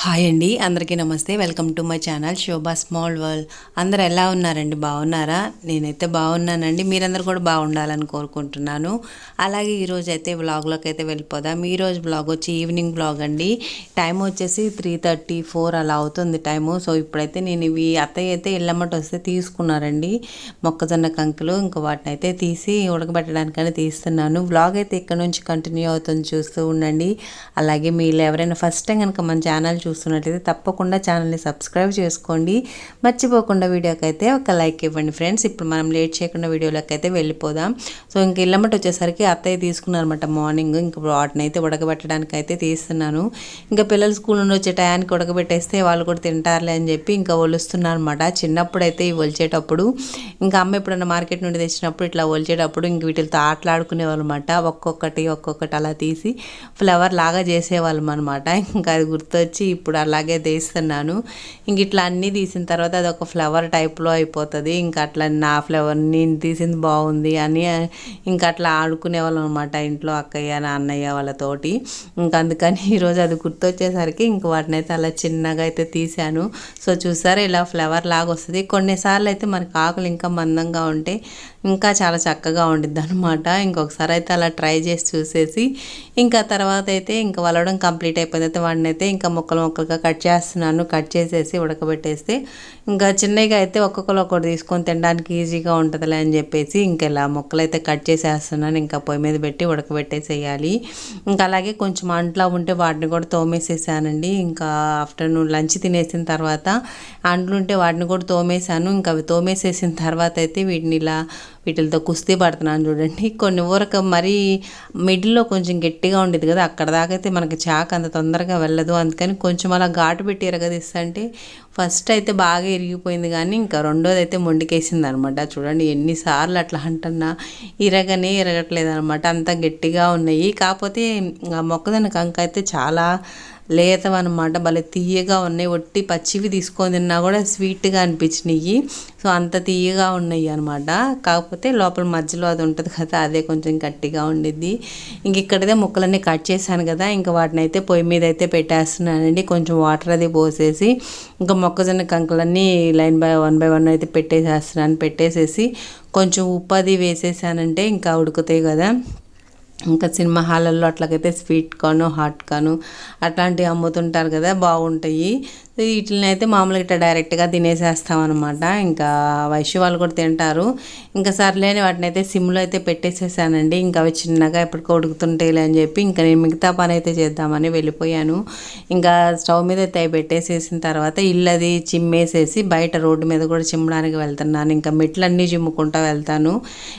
Hi అండి, అందరికీ నమస్తే. Welcome to my channel Shobha small world. అందరు ఎలా ఉన్నారండి? బాగున్నారా? నేనైతే బాగున్నానండి. మీరందరూ కూడా బాగుండాలని కోరుకుంటున్నాను. అలాగే ఈరోజు అయితే వ్లాగ్లోకి అయితే వెళ్ళిపోదాం. ఈరోజు వ్లాగ్ వచ్చి ఈవినింగ్ వ్లాగ్ అండి. టైం వచ్చేసి 3:34 అలా అవుతుంది టైము. సో ఇప్పుడైతే నేను ఇవి అత్తయ్య అయితే ఇళ్ళమ్మట వస్తే తీసుకున్నారండి మొక్కజొన్న కంకులు. ఇంకా వాటిని అయితే తీసి ఉడకబెట్టడానికని తీస్తున్నాను. వ్లాగ్ అయితే ఇక్కడ నుంచి కంటిన్యూ అవుతుంది, చూస్తూ ఉండండి. అలాగే మీరు ఎవరైనా ఫస్ట్ టైం కనుక మన ఛానల్ చూస్తున్నట్లయితే తప్పకుండా ఛానల్ని సబ్స్క్రైబ్ చేసుకోండి. మర్చిపోకుండా వీడియోకి అయితే ఒక లైక్ ఇవ్వండి ఫ్రెండ్స్. ఇప్పుడు మనం లేట్ చేయకుండా వీడియోలోకి అయితే వెళ్ళిపోదాం. సో ఇంక ఇళ్ళమ్మట వచ్చేసరికి అత్తయ్య తీసుకున్నారన్నమాట మార్నింగ్. ఇంక వాటిని అయితే ఉడకబెట్టడానికి అయితే తీస్తున్నాను. ఇంకా పిల్లలు స్కూల్ నుండి వచ్చే టయానికి ఉడకబెట్టేస్తే వాళ్ళు కూడా తింటారులే అని చెప్పి ఇంకా ఒలుస్తున్నారు అనమాట. చిన్నప్పుడు అయితే ఇవి ఒలిచేటప్పుడు ఇంకా అమ్మ ఎప్పుడన్నా మార్కెట్ నుండి తెచ్చినప్పుడు ఇట్లా ఒలిచేటప్పుడు ఇంక వీటితో ఆటలాడుకునేవాళ్ళు అనమాట. ఒక్కొక్కటి అలా తీసి ఫ్లవర్ లాగా చేసేవాళ్ళం అనమాట. ఇంకా అది గుర్తొచ్చి ఇప్పుడు అలాగే తీస్తున్నాను. ఇంక ఇట్లా అన్నీ తీసిన తర్వాత అది ఒక ఫ్లవర్ టైప్లో అయిపోతుంది. ఇంకా అట్లా నా ఫ్లవర్ నేను తీసింది బాగుంది అని ఇంకా అట్లా ఆడుకునేవాళ్ళం అనమాట ఇంట్లో అక్కయ్య నాన్నయ్య వాళ్ళతోటి. ఇంకా అందుకని ఈరోజు అది గుర్తొచ్చేసరికి ఇంక వాటిని అయితే అలా చిన్నగా అయితే తీసాను. సో చూసారా, ఇలా ఫ్లవర్ లాగా వస్తుంది. కొన్నిసార్లు అయితే మనకి ఆకులు ఇంకా మందంగా ఉంటే ఇంకా చాలా చక్కగా ఉండిద్ది అనమాట. ఇంకొకసారి అయితే అలా ట్రై చేసి చూసేసి ఇంకా తర్వాత అయితే ఇంకా వలవడం కంప్లీట్ అయిపోయింది. అయితే వాడిని అయితే ఇంకా ముక్కలుగా కట్ చేస్తున్నాను. కట్ చేసేసి ఉడకబెట్టేస్తే ఇంకా చిన్నగా అయితే ఒక్కొక్కటి తీసుకొని తినడానికి ఈజీగా ఉంటుందిలే అని చెప్పేసి ఇంకా ఇలా ముక్కలు అయితే కట్ చేసేస్తున్నాను. ఇంకా పొయ్యి మీద పెట్టి ఉడకబెట్టేసేయాలి. ఇంకా అలాగే కొంచెం అంట్లా ఉంటే వాటిని కూడా తోమేసేసానండి. ఇంకా ఆఫ్టర్నూన్ లంచ్ తినేసిన తర్వాత అంట్లు ఉంటే వాటిని కూడా తోమేశాను. ఇంకా అవి తోమేసేసిన తర్వాత అయితే వీటితో కుస్తీ పడుతున్నాను చూడండి. కొన్ని ఊరక మరీ మిడిల్లో కొంచెం గట్టిగా ఉండేది కదా, అక్కడ దాకా అయితే మనకి చాక్ అంత తొందరగా వెళ్ళదు. అందుకని కొంచెం అలా ఘాటు పెట్టి ఎరగదీస్తుంటే ఫస్ట్ అయితే బాగా ఇరిగిపోయింది, కానీ ఇంకా రెండోది అయితే మొండికేసింది అనమాట. చూడండి ఎన్నిసార్లు అట్లా అంటున్నా ఇరగట్లేదు అనమాట, అంత గట్టిగా ఉన్నాయి. కాకపోతే మొక్కజొన్న కంక అయితే చాలా లేతవన్నమాట, భలే తీయగా ఉన్నాయి. ఒట్టి పచ్చివి తీసుకొని తిన్నా కూడా స్వీట్గా అనిపించినాయి. సో అంత తీయగా ఉన్నాయి అనమాట. కాకపోతే లోపల మధ్యలో అది ఉంటుంది కదా, అదే కొంచెం గట్టిగా ఉండిద్ది. ఇంక ఇక్కడైతే ముక్కలన్నీ కట్ చేశాను కదా, ఇంకా వాటిని అయితే పొయ్యి మీద అయితే పెట్టేస్తున్నానండి. కొంచెం వాటర్ అది పోసేసి ఇంకా మొక్కజొన్న కంకులన్నీ లైన్ బై వన్ అయితే పెట్టేసేసి కొంచెం ఉప్పు అది వేసేసానంటే ఇంకా ఉడుకుతాయి కదా. ఇంకా సినిమా హాలల్లో అట్లాగైతే స్వీట్ కార్న్ హాట్ కార్న్ అట్లాంటివి అమ్ముతుంటారు కదా, బాగుంటాయి. వీటిని అయితే మామూలుగా ఇట్లా డైరెక్ట్గా తినేసేస్తామన్నమాట. ఇంకా వైశ్య వాళ్ళు కూడా తింటారు. ఇంకా సర్లేని వాటిని అయితే సిమ్లో అయితే పెట్టేసేసానండి. ఇంకా అవి చిన్నగా ఎప్పటికో ఉడుకుతుంటాయి అని చెప్పి ఇంకా నేను మిగతా పని అయితే చేద్దామని వెళ్ళిపోయాను. ఇంకా స్టవ్ మీద అయితే పెట్టేసేసిన తర్వాత ఇల్లు అది చిమ్మేసేసి బయట రోడ్డు మీద కూడా చిమ్మడానికి వెళ్తున్నాను. ఇంకా మెట్లన్నీ చిమ్ముకుంటూ వెళ్తాను.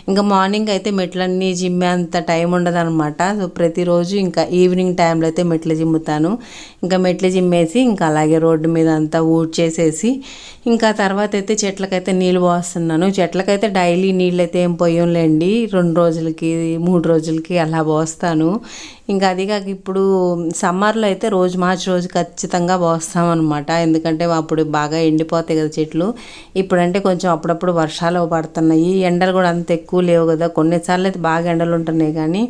ఇంకా మార్నింగ్ అయితే మెట్లన్నీ చిమ్మే అంత టైం ఉండదన్నమాట. సో ప్రతిరోజు ఇంకా ఈవినింగ్ టైంలో అయితే మెట్లు చిమ్ముతాను. ఇంకా మెట్లు చిమ్మేసి ఇంకా అలాగే రోడ్డు మీద అంతా ఊడ్చేసేసి ఇంకా తర్వాత అయితే చెట్లకైతే నీళ్ళు పోస్తున్నాను. చెట్లకైతే డైలీ నీళ్ళు అయితే ఏం పోయంలేండి, 2 రోజులకి 3 రోజులకి అలా పోస్తాను. ఇంకా అదిగాక ఇప్పుడు సమ్మర్లో అయితే రోజు మార్చి రోజు ఖచ్చితంగా పోస్తామన్నమాట. ఎందుకంటే అప్పుడు బాగా ఎండిపోతాయి కదా చెట్లు. ఇప్పుడంటే కొంచెం అప్పుడప్పుడు వర్షాలు పడుతున్నాయి, ఎండలు కూడా అంత ఎక్కువ లేవు కదా. కొన్నిసార్లు అయితే బాగా ఎండలు ఉంటున్నాయి, కానీ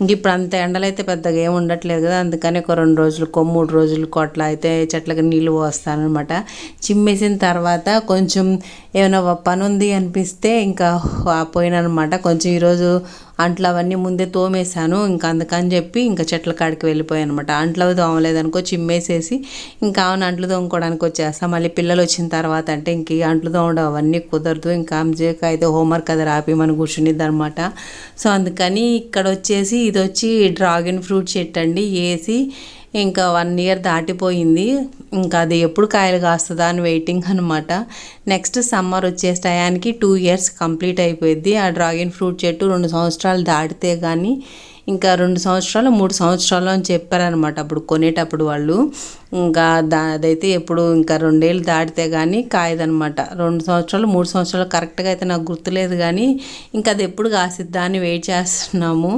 ఇంక ఇప్పుడు అంత ఎండలు అయితే పెద్దగా ఏమి ఉండట్లేదు కదా. అందుకని ఒక 2 రోజులకో 3 రోజులకో అట్లా అయితే చెట్లకి నీళ్ళు పోస్తానమాట. చిమ్మేసిన తర్వాత కొంచెం ఏమైనా పని ఉంది అనిపిస్తే ఇంకా పోయినమాట. కొంచెం ఈరోజు అంట్లు అవన్నీ ముందే తోమేశాను. ఇంకా అందుకని చెప్పి ఇంకా చెట్ల కాడికి వెళ్ళిపోయాను అనమాట. అంట్లు అవి తోమలేదనుకో చిమ్మేసేసి ఇంకా అంట్లు తోముకోవడానికి వచ్చేస్తాం. మళ్ళీ పిల్లలు వచ్చిన తర్వాత అంటే ఇంక అంట్లు తోమడం అవన్నీ కుదరదు. ఇంకా అమ్మజేక అయితే హోంవర్క్ అది రాపి మనం కూర్చునిద్ది అనమాట. సో అందుకని ఇక్కడ వచ్చేసి ఇది వచ్చి డ్రాగన్ ఫ్రూట్ చెట్టు అండి. వేసి ఇంకా 1 ఇయర్ దాటిపోయింది. ఇంకా అది ఎప్పుడు కాయలు కాస్తుందా అని వెయిటింగ్ అనమాట. నెక్స్ట్ సమ్మర్ వచ్చే టయానికి 2 ఇయర్స్ కంప్లీట్ అయిపోయింది. ఆ డ్రాగన్ ఫ్రూట్ చెట్టు 2 సంవత్సరాలు దాటితే కానీ ఇంకా 2 సంవత్సరాలు 3 సంవత్సరాలు అని చెప్పారనమాట అప్పుడు కొనేటప్పుడు వాళ్ళు. ఇంకా అదైతే ఎప్పుడు ఇంకా 2 ఏళ్ళు దాటితే కానీ కాయదనమాట. 2 సంవత్సరాలు 3 సంవత్సరాలు కరెక్ట్గా అయితే నాకు గుర్తులేదు, కానీ ఇంకా అది ఎప్పుడు కాసిద్దా అని వెయిట్ చేస్తున్నాము.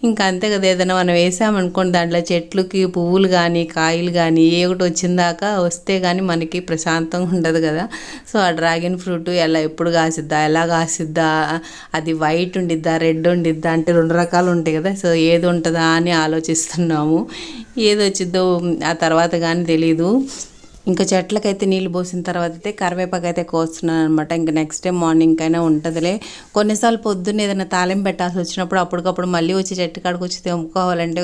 ఇంకా అంతే కదా, ఏదైనా మనం వేసామనుకోండి దాంట్లో చెట్లుకి పువ్వులు కానీ కాయలు కానీ ఏ ఒకటి వచ్చిందాకా వస్తే కానీ మనకి ప్రశాంతంగా ఉండదు కదా. సో ఆ డ్రాగన్ ఫ్రూట్ ఎప్పుడు ఎలా కాసిద్దా, అది వైట్ ఉండిద్దా రెడ్ ఉండిద్దా అంటే 2 రకాలు ఉంటాయి కదా. సో ఏది ఉంటుందా అని ఆలోచిస్తున్నాము. ఏది వచ్చిద్దో ఆ తర్వాత కానీ అని తెలీదు. ఇంకా చెట్లకైతే నీళ్ళు పోసిన తర్వాత అయితే కరివేపాకు అయితే కోస్తున్నాను అనమాట. ఇంకా నెక్స్ట్ డే మార్నింగ్ అయినా ఉంటుందిలే. కొన్నిసార్లు పొద్దున్న ఏదైనా తాలింపు పెట్టాల్సి వచ్చినప్పుడు అప్పటికప్పుడు మళ్ళీ వచ్చి చెట్టు కాడికి వచ్చి తెంపుకోవాలంటే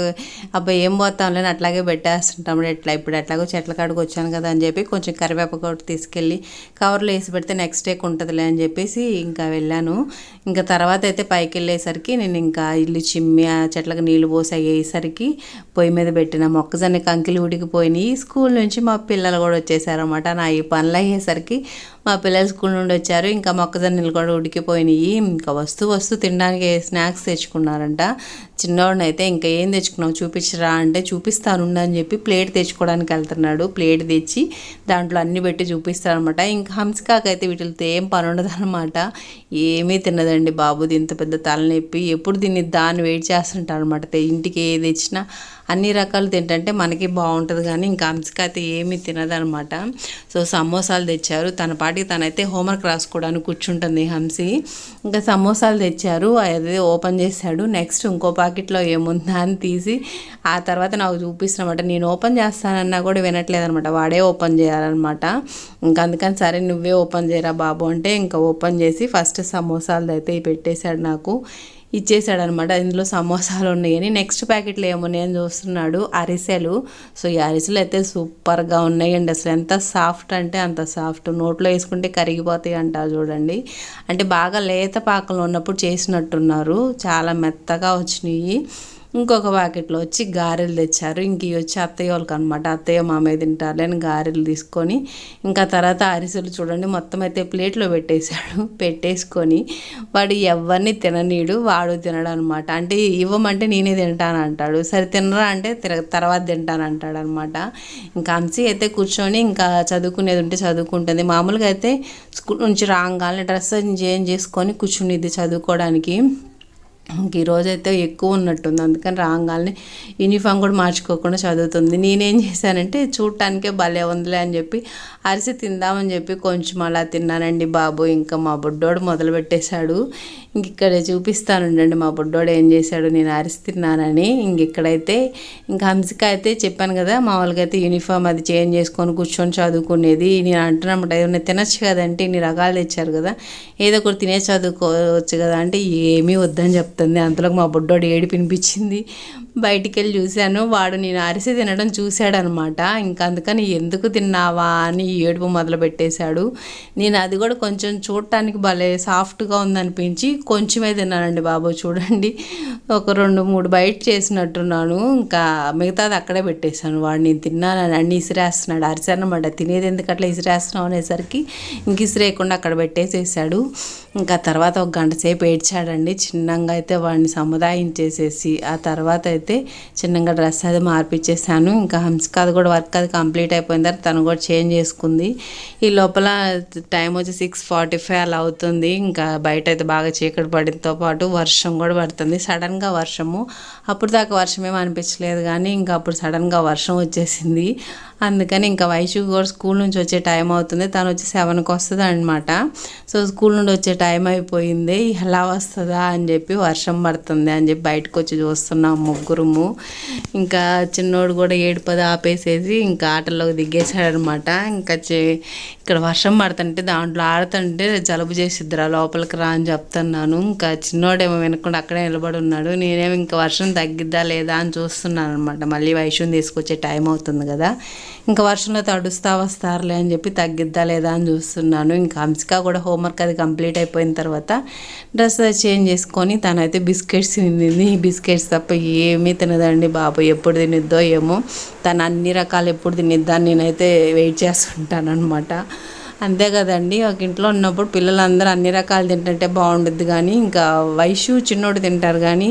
అబ్బాయి ఏం పోతాంలేని అట్లాగే పెట్టేస్తుంటాము. ఇప్పుడు ఎట్లాగో చెట్ల కాడికి వచ్చాను కదా అని చెప్పి కొంచెం కరివేపాకు ఒకటి తీసుకెళ్ళి కవర్లో వేసి పెడితే నెక్స్ట్ డేకి ఉంటుందిలే అని చెప్పేసి ఇంకా వెళ్ళాను. ఇంకా తర్వాత అయితే పైకి వెళ్ళేసరికి నేను ఇంకా ఇల్లు చిమ్మి ఆ చెట్లకు నీళ్ళు పోసి అయ్యేసరికి పొయ్యి మీద పెట్టిన మొక్కజొన్న కంకిలు ఉడికిపోయినాయి. స్కూల్ నుంచి మా పిల్లలు కూడా వచ్చేసారన్నమాట. నా ఈ పనులు అయ్యేసరికి మా పిల్లలు స్కూల్ నుండి వచ్చారు. ఇంకా మొక్కజొన్నలు కూడా ఉడికిపోయినాయి. ఇంకా వస్తూ తినడానికి స్నాక్స్ తెచ్చుకున్నారంట. చిన్నోడిని అయితే ఇంకా ఏం తెచ్చుకున్నావు చూపించరా అంటే చూపిస్తాను అని చెప్పి ప్లేట్ తెచ్చుకోవడానికి వెళ్తున్నాడు. ప్లేట్ తెచ్చి దాంట్లో అన్ని పెట్టి చూపిస్తారనమాట. ఇంకా హంసికాకైతే వీటితో ఏం పని ఉండదు అనమాట. ఏమీ తినదండి బాబు, ఇంత పెద్ద తలనొప్పి, ఎప్పుడు దీన్ని దాన్ని వెయిట్ చేస్తుంటారు అనమాట. ఇంటికి ఏది తెచ్చినా అన్ని రకాలు తింటే మనకి బాగుంటుంది, కానీ ఇంకా హంసిక అయితే ఏమీ తినదనమాట. సో సమోసాలు తెచ్చారు. తన పాటికి తనైతే హోంవర్క్ రాసుకోవడానికి కూర్చుంటుంది హంసి. ఇంకా సమోసాలు తెచ్చారు, అదే ఓపెన్ చేశాడు. నెక్స్ట్ ఇంకో ప్యాకెట్లో ఏముందా అని తీసి ఆ తర్వాత నాకు చూపిస్తున్నమాట. నేను ఓపెన్ చేస్తానన్నా కూడా వినట్లేదనమాట, వాడే ఓపెన్ చేయాలన్నమాట. ఇంకా అందుకని సరే నువ్వే ఓపెన్ చేయరా బాబు అంటే ఇంకా ఓపెన్ చేసి ఫస్ట్ సమోసాలు అయితే పెట్టేశాడు, నాకు ఇచ్చేసాడనమాట. ఇందులో సమోసాలు ఉన్నాయని. నెక్స్ట్ ప్యాకెట్లో ఏమున్నాయని చూస్తున్నాడు, అరిసెలు. సో ఈ అరిసెలు అయితే సూపర్గా ఉన్నాయండి. అసలు ఎంత సాఫ్ట్ అంటే అంత సాఫ్ట్, నోట్లో వేసుకుంటే కరిగిపోతాయి అంటారు చూడండి. అంటే బాగా లేత పాకంలో ఉన్నప్పుడు చేసినట్టున్నారు, చాలా మెత్తగా వచ్చినాయి. ఇంకొక ప్యాకెట్లో వచ్చి గారెలు తెచ్చారు. ఇంక ఇవి వచ్చి అత్తయ్య వాళ్ళకి అనమాట. అత్తయ్య మామయ్య తింటారులేని గారెలు తీసుకొని ఇంకా తర్వాత అరిసెలు చూడండి మొత్తం అయితే ప్లేట్లో పెట్టేసుకొని వాడు ఎవరిని తిననీడు, వాడు తినడు అనమాట. అంటే ఇవ్వమంటే నేనే తింటాను అంటాడు. సరే తినరా అంటే తర్వాత తింటాను అంటాడు అనమాట. ఇంకా హంసి అయితే కూర్చొని ఇంకా చదువుకునేది ఉంటే చదువుకుంటుంది. మామూలుగా అయితే స్కూల్ నుంచి రాగానే డ్రెస్ చేంజ్ చేసుకొని కూర్చునిద్ది చదువుకోవడానికి. ఇంక ఈరోజైతే ఎక్కువ ఉన్నట్టుంది, అందుకని రాగానే యూనిఫామ్ కూడా మార్చుకోకుండా చదువుతుంది. నేనేం చేశానంటే చూడటానికే భలే ఉందిలే అని చెప్పి అరిసి తిందామని చెప్పి కొంచెం అలా తిన్నానండి బాబు. ఇంకా మా బుడ్డోడు మొదలు పెట్టేశాడు. ఇంక ఇక్కడ చూపిస్తానుండండి మా బుడ్డోడు ఏం చేశాడు నేను అరిసి తిన్నానని. ఇక్కడైతే ఇంకా హంసిక అయితే చెప్పాను కదా మామూలుగా అయితే యూనిఫామ్ అది చేంజ్ చేసుకొని కూర్చొని చదువుకునేది. నేను అంటున్నమాట ఏమైనా తినచ్చు కదంటే ఇన్ని రకాలు తెచ్చారు కదా, ఏదో ఒకటి తినే చదువుకోవచ్చు కదా అంటే ఏమీ వద్దని చెప్తుంది. అంతలోకి మా బుడ్డోడు ఏడిపినిపించింది. బయటికి వెళ్ళి చూశాను, వాడు నేను అరిసి తినడం చూశాడనమాట. ఇంకా అందుకని ఎందుకు తిన్నావా అని ఏడుపు మొదలు పెట్టేశాడు. నేను అది కూడా కొంచెం చూడటానికి భలే సాఫ్ట్గా ఉందనిపించి కొంచెమే తిన్నానండి బాబు. చూడండి ఒక 2-3 బయట చేసినట్టున్నాను, ఇంకా మిగతాది అక్కడే పెట్టేశాను. వాడు నేను తిన్నానని అన్ని ఇసిరేస్తున్నాడు. అరిసానమాట, తినేది ఎందుకు అట్లా ఇసిరేస్తున్నావు అనేసరికి ఇంక ఇసిరేయకుండా అక్కడ పెట్టేసేసాడు. ఇంకా తర్వాత ఒక గంట సేపు ఏడ్చాడండి. చిన్నగా అయితే వాడిని సముదాయించేసేసి ఆ తర్వాత అయితే చిన్నగా డ్రెస్ అది మార్పిచ్చేసాను. ఇంకా హంసిక అది కూడా వర్క్ అది కంప్లీట్ అయిపోయిన తర్వాత తను కూడా చేంజ్ చేసుకుంది. ఈ లోపల టైం వచ్చి 6:45 అలా అవుతుంది. ఇంకా బయట అయితే బాగా చీకటి పడితో పాటు వర్షం కూడా పడుతుంది. సడన్గా వర్షము, అప్పుడు దాకా వర్షం ఏమీ అనిపించలేదు కానీ ఇంకా అప్పుడు సడన్గా వర్షం వచ్చేసింది. అందుకని ఇంకా వైషు కూడా స్కూల్ నుంచి వచ్చే టైం అవుతుంది. తను వచ్చి 7కి వస్తుంది అనమాట. సో స్కూల్ నుండి వచ్చే టైం అయిపోయింది, ఎలా వస్తుందా అని చెప్పి వర్షం పడుతుంది అని చెప్పి బయటకు వచ్చి చూస్తున్నాం ముగ్గురుము. ఇంకా చిన్నోడు కూడా ఏడుపది ఆపేసేసి ఇంకా ఆటల్లోకి దిగేశాడనమాట. ఇంకా ఇక్కడ వర్షం పడుతుంటే దాంట్లో ఆడుతుంటే జలుబు చేసిద్దిరా లోపలికి రా అని చెప్తున్నాను. ఇంకా చిన్నోడేమో వినకుండా అక్కడే నిలబడి ఉన్నాడు. నేనేమో ఇంకా వర్షం తగ్గిద్దా లేదా అని చూస్తున్నాను అనమాట. మళ్ళీ వైషుని తీసుకొచ్చే టైం అవుతుంది కదా, ఇంకా వర్షంలో తడుస్తా వస్తారులే అని చెప్పి తగ్గిద్దా లేదా అని చూస్తున్నాను. ఇంకా హంసిక కూడా హోంవర్క్ అది కంప్లీట్ అయిపోయిన తర్వాత డ్రెస్ అది చేంజ్ చేసుకొని తనైతే బిస్కెట్స్ తింది. ఈ బిస్కెట్స్ తప్ప ఏమీ తినదండి బాబు, ఎప్పుడు తినిద్దో ఏమో. తను అన్ని రకాలు ఎప్పుడు తినిద్దా నేనైతే వెయిట్ చేస్తుంటాను అనమాట. అంతే కదండి, ఒక ఇంట్లో ఉన్నప్పుడు పిల్లలందరూ అన్ని రకాలు తింటుంటే బాగుండుద్ది. కానీ ఇంకా వైషు చిన్నోడు తింటారు కానీ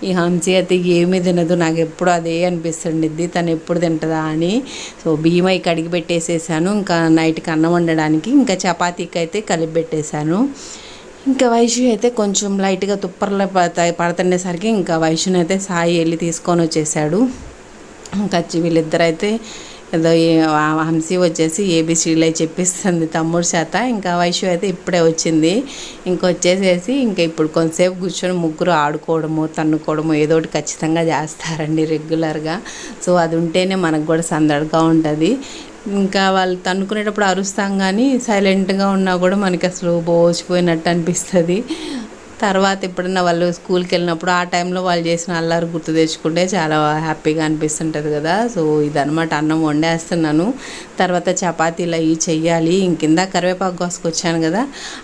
ఈ హంసి అయితే ఏమీ తినదు. నాకు ఎప్పుడు అదే అనిపిస్తుండిద్ది తను ఎప్పుడు తింటుందా అని. సో బియ్యం అయి కడిగి పెట్టేసేసాను ఇంకా నైట్కి అన్నం వండడానికి. ఇంకా చపాతీకి అయితే కలిపి పెట్టేశాను. ఇంకా వైషు అయితే కొంచెం లైట్గా తుప్పర్లో పడుతుండేసరికి ఇంకా వైషుని అయితే సాయి వెళ్ళి తీసుకొని వచ్చేసాడు. ఇంకా వీళ్ళిద్దరైతే ఏదో హంసి వచ్చేసి ఏబిసిడీలు అయి చెప్పిస్తుంది తమ్ముడు చేత. ఇంకా వైషు అయితే ఇప్పుడే వచ్చింది. ఇంకొచ్చేసేసి ఇంకా ఇప్పుడు కొంతసేపు కూర్చొని ముగ్గురు ఆడుకోవడము తన్నుకోవడము ఏదో ఒకటి ఖచ్చితంగా చేస్తారండి రెగ్యులర్గా. సో అది ఉంటేనే మనకు కూడా సందడిగా ఉంటుంది. ఇంకా వాళ్ళు తన్నుకునేటప్పుడు అరుస్తాం కానీ సైలెంట్గా ఉన్నా కూడా మనకి అసలు బోసిపోయినట్టు అనిపిస్తుంది. తర్వాత ఎప్పుడన్నా వాళ్ళు స్కూల్కి వెళ్ళినప్పుడు ఆ టైంలో వాళ్ళు చేసిన అల్లరి గుర్తు తెచ్చుకుంటే చాలా హ్యాపీగా అనిపిస్తుంటుంది కదా. సో ఇదనమాట, అన్నం వండేస్తున్నాను. తర్వాత చపాతీలు అవి చెయ్యాలి. ఇంకింద కరివేపాకు కోసుకొచ్చాను కదా,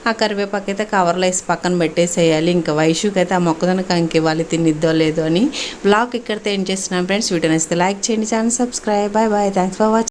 ఆ కరివేపాకు అయితే కవర్లో వేసి పక్కన పెట్టేసేయాలి. ఇంకా వైషుకి అయితే ఆ మొక్కజొన్న కంకి ఇవ్వాలి, తినిద్దో లేదో అని. బ్లాగ్ ఇక్కడితో ఏం చేస్తున్నాను ఫ్రెండ్స్. వీడియో నచ్చితే లైక్ చేయండి, channel subscribe. Bye bye, thanks for watching.